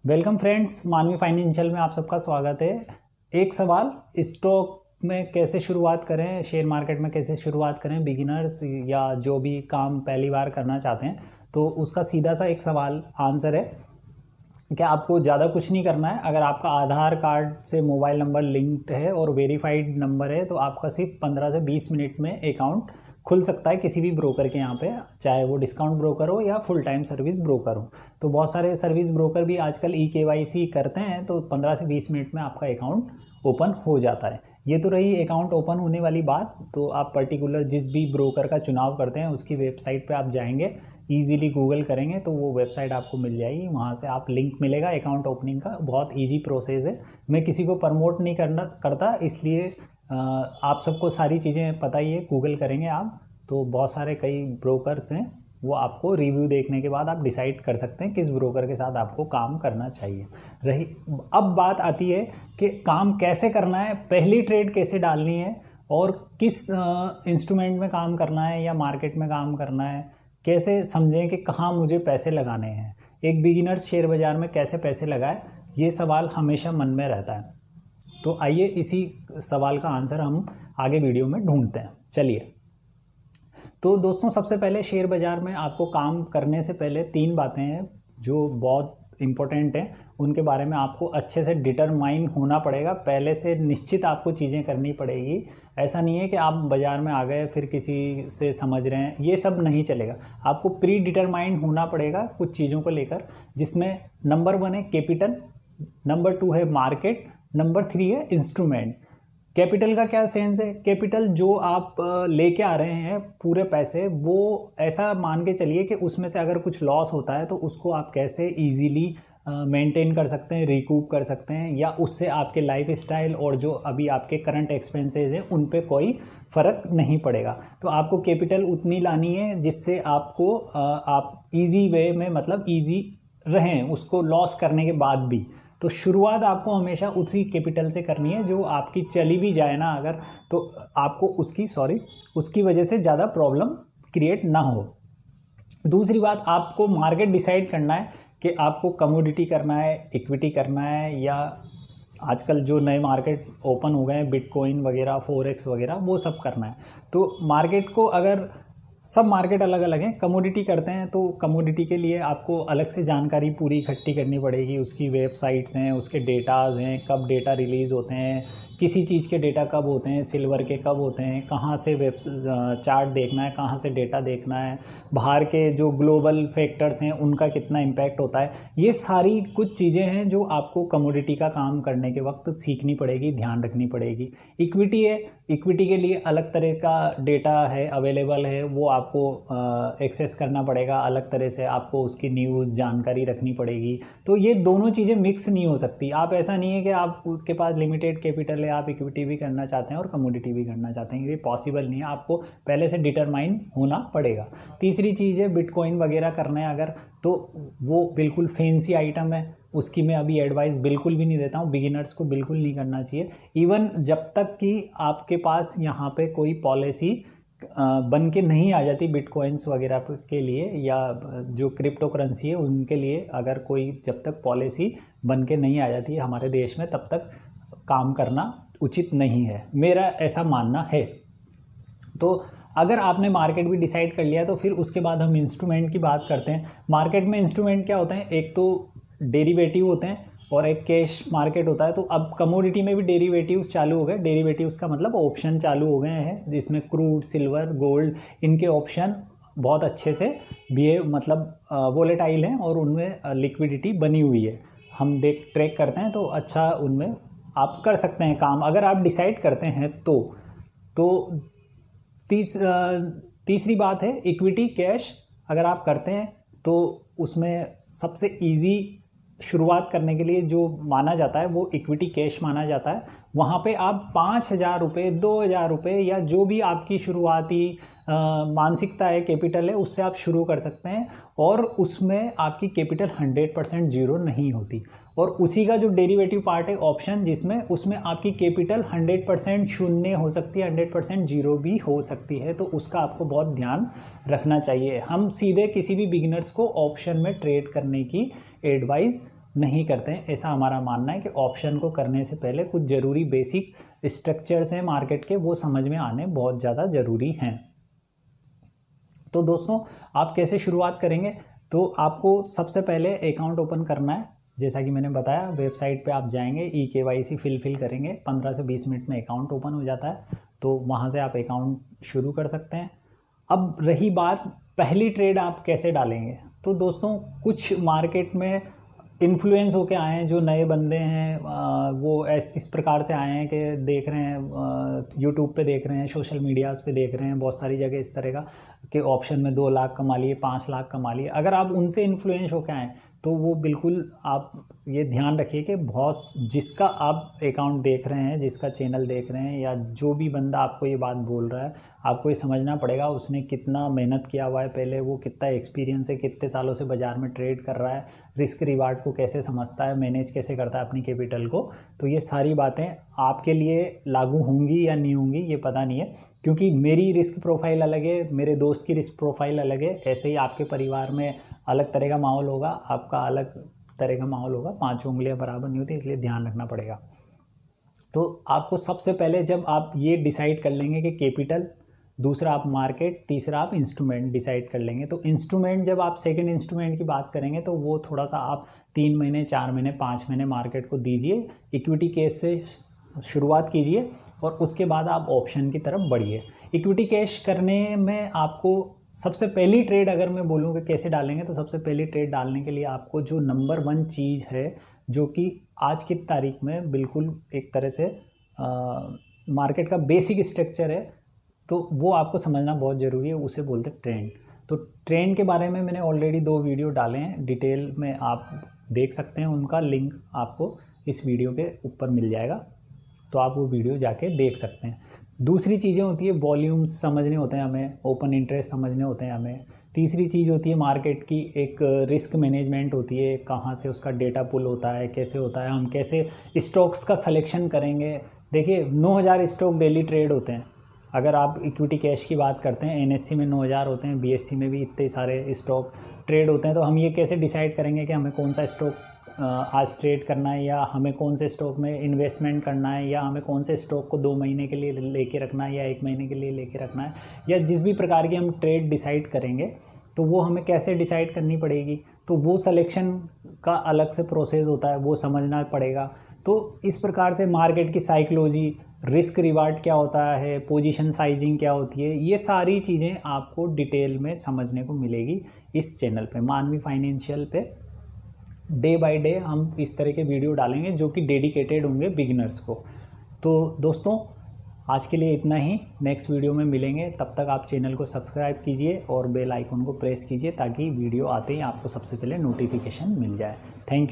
Welcome friends, मानवी financial में आप सबका स्वागत है। एक सवाल, स्टॉक में कैसे शुरुआत करें, शेयर मार्केट में कैसे शुरुआत करें बिगिनर्स या जो भी काम पहली बार करना चाहते हैं, तो उसका सीधा सा एक सवाल आंसर है कि आपको ज़्यादा कुछ नहीं करना है। अगर आपका आधार कार्ड से मोबाइल नंबर लिंक्ड है और वेरीफाइड नंबर है तो आपका सिर्फ 15 से 20 मिनट में अकाउंट खुल सकता है किसी भी ब्रोकर के यहाँ पे, चाहे वो डिस्काउंट ब्रोकर हो या फुल टाइम सर्विस ब्रोकर हो। तो बहुत सारे सर्विस ब्रोकर भी आजकल KYC करते हैं, तो 15 से 20 मिनट में आपका अकाउंट ओपन हो जाता है। ये तो रही अकाउंट ओपन होने वाली बात। तो आप पर्टिकुलर जिस भी ब्रोकर का चुनाव करते हैं उसकी वेबसाइट पे आप जाएंगे, ईजीली गूगल करेंगे तो वो वेबसाइट आपको मिल जाएगी। वहाँ से आप लिंक मिलेगा अकाउंट ओपनिंग का। बहुत ईजी प्रोसेस है। मैं किसी को प्रमोट नहीं करता, इसलिए आप सबको सारी चीज़ें पता ही है। गूगल करेंगे आप तो बहुत सारे कई ब्रोकर्स हैं, वो आपको रिव्यू देखने के बाद आप डिसाइड कर सकते हैं किस ब्रोकर के साथ आपको काम करना चाहिए। रही अब बात आती है कि काम कैसे करना है, पहली ट्रेड कैसे डालनी है और किस इंस्ट्रूमेंट में काम करना है या मार्केट में काम करना है, कैसे समझें कि कहाँ मुझे पैसे लगाने हैं, एक बिगिनर्स शेयर बाज़ार में कैसे पैसे लगाए, ये सवाल हमेशा मन में रहता है। तो आइए इसी सवाल का आंसर हम आगे वीडियो में ढूंढते हैं। चलिए, तो दोस्तों सबसे पहले शेयर बाज़ार में आपको काम करने से पहले 3 बातें हैं जो बहुत इम्पोर्टेंट हैं। उनके बारे में आपको अच्छे से डिटरमाइन होना पड़ेगा, पहले से निश्चित आपको चीज़ें करनी पड़ेगी। ऐसा नहीं है कि आप बाज़ार में आ गए फिर किसी से समझ रहे हैं, ये सब नहीं चलेगा। आपको प्री डिटरमाइन होना पड़ेगा कुछ चीज़ों को लेकर, जिसमें नंबर 1 है कैपिटल, नंबर 2 है मार्केट, नंबर 3 है इंस्ट्रूमेंट। कैपिटल का क्या सेंस है? कैपिटल जो आप लेके आ रहे हैं पूरे पैसे, वो ऐसा मान के चलिए कि उसमें से अगर कुछ लॉस होता है तो उसको आप कैसे इजीली मेंटेन कर सकते हैं, रिकूप कर सकते हैं, या उससे आपके लाइफ स्टाइल और जो अभी आपके करंट एक्सपेंसेस हैं उन पे कोई फ़र्क नहीं पड़ेगा। तो आपको कैपिटल उतनी लानी है जिससे आपको आप इजी वे में, मतलब इजी रहें उसको लॉस करने के बाद भी। तो शुरुआत आपको हमेशा उसी कैपिटल से करनी है जो आपकी चली भी जाए ना अगर, तो आपको उसकी वजह से ज़्यादा प्रॉब्लम क्रिएट ना हो। दूसरी बात, आपको मार्केट डिसाइड करना है कि आपको कमोडिटी करना है, इक्विटी करना है, या आजकल जो नए मार्केट ओपन हो गए हैं बिटकॉइन वगैरह, फॉरेक्स वगैरह, वो सब करना है। तो मार्केट को अगर सब मार्केट अलग अलग हैं, कमोडिटी करते हैं तो कमोडिटी के लिए आपको अलग से जानकारी पूरी इकट्ठी करनी पड़ेगी। उसकी वेबसाइट्स हैं, उसके डेटाज हैं, कब डेटा रिलीज़ होते हैं, किसी चीज़ के डेटा कब होते हैं, सिल्वर के कब होते हैं, कहाँ से चार्ट देखना है, कहाँ से डेटा देखना है, बाहर के जो ग्लोबल फैक्टर्स हैं उनका कितना इम्पैक्ट होता है। ये सारी कुछ चीज़ें हैं जो आपको कमोडिटी का काम करने के वक्त सीखनी पड़ेगी, ध्यान रखनी पड़ेगी। इक्विटी है, इक्विटी के लिए अलग तरह का डेटा है, अवेलेबल है, वो आपको एक्सेस करना पड़ेगा। अलग तरह से आपको उसकी न्यूज़ जानकारी रखनी पड़ेगी। तो ये दोनों चीज़ें मिक्स नहीं हो सकती। आप ऐसा नहीं है कि आपके पास लिमिटेड कैपिटल है, आप इक्विटी भी करना चाहते हैं और कमोडिटी भी करना चाहते हैं, ये पॉसिबल नहीं है। आपको पहले से डिटरमाइन होना पड़ेगा। तीसरी चीज़ है बिटकॉइन वगैरह करना है अगर, तो वो बिल्कुल फैंसी आइटम है, उसकी मैं अभी एडवाइस बिल्कुल भी नहीं देता हूँ। बिगिनर्स को बिल्कुल नहीं करना चाहिए। इवन जब तक कि आपके पास यहाँ पे कोई पॉलिसी बन के नहीं आ जाती बिटकॉइंस वगैरह के लिए, या जो क्रिप्टो करेंसी है उनके लिए, अगर कोई जब तक पॉलिसी बन के नहीं आ जाती है हमारे देश में, तब तक काम करना उचित नहीं है, मेरा ऐसा मानना है। तो अगर आपने मार्केट भी डिसाइड कर लिया तो फिर उसके बाद हम इंस्ट्रूमेंट की बात करते हैं। मार्केट में इंस्ट्रूमेंट क्या होते हैं? एक तो डेरिवेटिव होते हैं और एक कैश मार्केट होता है। तो अब कमोडिटी में भी डेरिवेटिव्स चालू हो गए। डेरिवेटिव्स का मतलब ऑप्शन चालू हो गए हैं, जिसमें क्रूड, सिल्वर, गोल्ड, इनके ऑप्शन बहुत अच्छे से मतलब वोलेटाइल हैं और उनमें लिक्विडिटी बनी हुई है। हम ट्रैक करते हैं तो अच्छा उनमें आप कर सकते हैं काम, अगर आप डिसाइड करते हैं तो तीसरी बात है इक्विटी कैश। अगर आप करते हैं तो उसमें सबसे इजी शुरुआत करने के लिए जो माना जाता है वो इक्विटी कैश माना जाता है। वहाँ पे आप 5,000 रुपये, 2,000 रुपये, या जो भी आपकी शुरुआती मानसिकता है, कैपिटल है, उससे आप शुरू कर सकते हैं। और उसमें आपकी कैपिटल 100% जीरो नहीं होती। और उसी का जो डेरिवेटिव पार्ट है ऑप्शन, जिसमें उसमें आपकी कैपिटल 100% शून्य हो सकती है, 100% जीरो भी हो सकती है। तो उसका आपको बहुत ध्यान रखना चाहिए। हम सीधे किसी भी बिगिनर्स को ऑप्शन में ट्रेड करने की एडवाइस नहीं करते हैं। ऐसा हमारा मानना है कि ऑप्शन को करने से पहले कुछ ज़रूरी बेसिक स्ट्रक्चर्स हैं मार्केट के, वो समझ में आने बहुत ज़्यादा ज़रूरी हैं। तो दोस्तों आप कैसे शुरुआत करेंगे, तो आपको सबसे पहले अकाउंट ओपन करना है। जैसा कि मैंने बताया, वेबसाइट पे आप जाएंगे, eKYC फिल करेंगे, 15 से 20 मिनट में अकाउंट ओपन हो जाता है। तो वहाँ से आप अकाउंट शुरू कर सकते हैं। अब रही बात पहली ट्रेड आप कैसे डालेंगे, तो दोस्तों कुछ मार्केट में इन्फ्लुएंस होके आए हैं, जो नए बंदे हैं वो इस प्रकार से आए हैं कि देख रहे हैं यूट्यूब पे, देख रहे हैं सोशल मीडियाज़ पे, देख रहे हैं बहुत सारी जगह इस तरह का कि ऑप्शन में 2 लाख कमा लिए, 5 लाख कमा लिए। अगर आप उनसे इन्फ्लुएंस होके आएँ तो वो बिल्कुल आप ये ध्यान रखिए कि बहुत जिसका आप अकाउंट देख रहे हैं, जिसका चैनल देख रहे हैं, या जो भी बंदा आपको ये बात बोल रहा है, आपको ये समझना पड़ेगा उसने कितना मेहनत किया हुआ है पहले, वो कितना एक्सपीरियंस है, कितने सालों से बाज़ार में ट्रेड कर रहा है, रिस्क रिवार्ड को कैसे समझता है, मैनेज कैसे करता है अपनी कैपिटल को। तो ये सारी बातें आपके लिए लागू होंगी या नहीं होंगी ये पता नहीं है, क्योंकि मेरी रिस्क प्रोफाइल अलग है, मेरे दोस्त की रिस्क प्रोफाइल अलग है। ऐसे ही आपके परिवार में अलग तरह का माहौल होगा, आपका अलग तरह का माहौल होगा, 5 उंगलियां बराबर नहीं होती, इसलिए ध्यान रखना पड़ेगा। तो आपको सबसे पहले जब आप ये डिसाइड कर लेंगे कि कैपिटल, दूसरा आप मार्केट, तीसरा आप इंस्ट्रूमेंट डिसाइड कर लेंगे। तो इंस्ट्रूमेंट जब आप सेकंड इंस्ट्रूमेंट की बात करेंगे तो वो थोड़ा सा आप 3 महीने, 4 महीने, 5 महीने मार्केट को दीजिए, इक्विटी केस से शुरुआत कीजिए और उसके बाद आप ऑप्शन की तरफ बढ़िए। इक्विटी कैश करने में आपको सबसे पहली ट्रेड अगर मैं बोलूँ कि कैसे डालेंगे, तो सबसे पहली ट्रेड डालने के लिए आपको जो नंबर 1 चीज़ है, जो कि आज की तारीख में बिल्कुल एक तरह से मार्केट का बेसिक स्ट्रक्चर है, तो वो आपको समझना बहुत ज़रूरी है, उसे बोलते हैं ट्रेंड। तो ट्रेंड के बारे में मैंने ऑलरेडी 2 वीडियो डाले हैं, डिटेल में आप देख सकते हैं, उनका लिंक आपको इस वीडियो के ऊपर मिल जाएगा, तो आप वो वीडियो जाके देख सकते हैं। दूसरी चीज़ें होती है वॉल्यूम्स समझने होते हैं हमें, ओपन इंटरेस्ट समझने होते हैं हमें। तीसरी चीज़ होती है मार्केट की एक रिस्क मैनेजमेंट होती है, कहाँ से उसका डेटा पुल होता है, कैसे होता है, हम कैसे स्टॉक्स का सिलेक्शन करेंगे। देखिए 9000 स्टॉक डेली ट्रेड होते हैं। अगर आप इक्विटी कैश की बात करते हैं, NSE में 9000 होते हैं, BSE में भी इतने सारे स्टॉक ट्रेड होते हैं। तो हम ये कैसे डिसाइड करेंगे कि हमें कौन सा स्टॉक आज ट्रेड करना है, या हमें कौन से स्टॉक में इन्वेस्टमेंट करना है, या हमें कौन से स्टॉक को 2 महीने के लिए लेके रखना है या 1 महीने के लिए लेके रखना है, या जिस भी प्रकार की हम ट्रेड डिसाइड करेंगे तो वो हमें कैसे डिसाइड करनी पड़ेगी। तो वो सिलेक्शन का अलग से प्रोसेस होता है, वो समझना पड़ेगा। तो इस प्रकार से मार्केट की साइकोलॉजी, रिस्क रिवार्ड क्या होता है, पोजीशन साइजिंग क्या होती है, ये सारी चीज़ें आपको डिटेल में समझने को मिलेगी इस चैनल पे, मानवी फाइनेंशियल पे। डे बाय डे हम इस तरह के वीडियो डालेंगे जो कि डेडिकेटेड होंगे बिगिनर्स को। तो दोस्तों आज के लिए इतना ही, नेक्स्ट वीडियो में मिलेंगे। तब तक आप चैनल को सब्सक्राइब कीजिए और बेल आइकन को प्रेस कीजिए ताकि वीडियो आते ही आपको सबसे पहले नोटिफिकेशन मिल जाए। Thank you.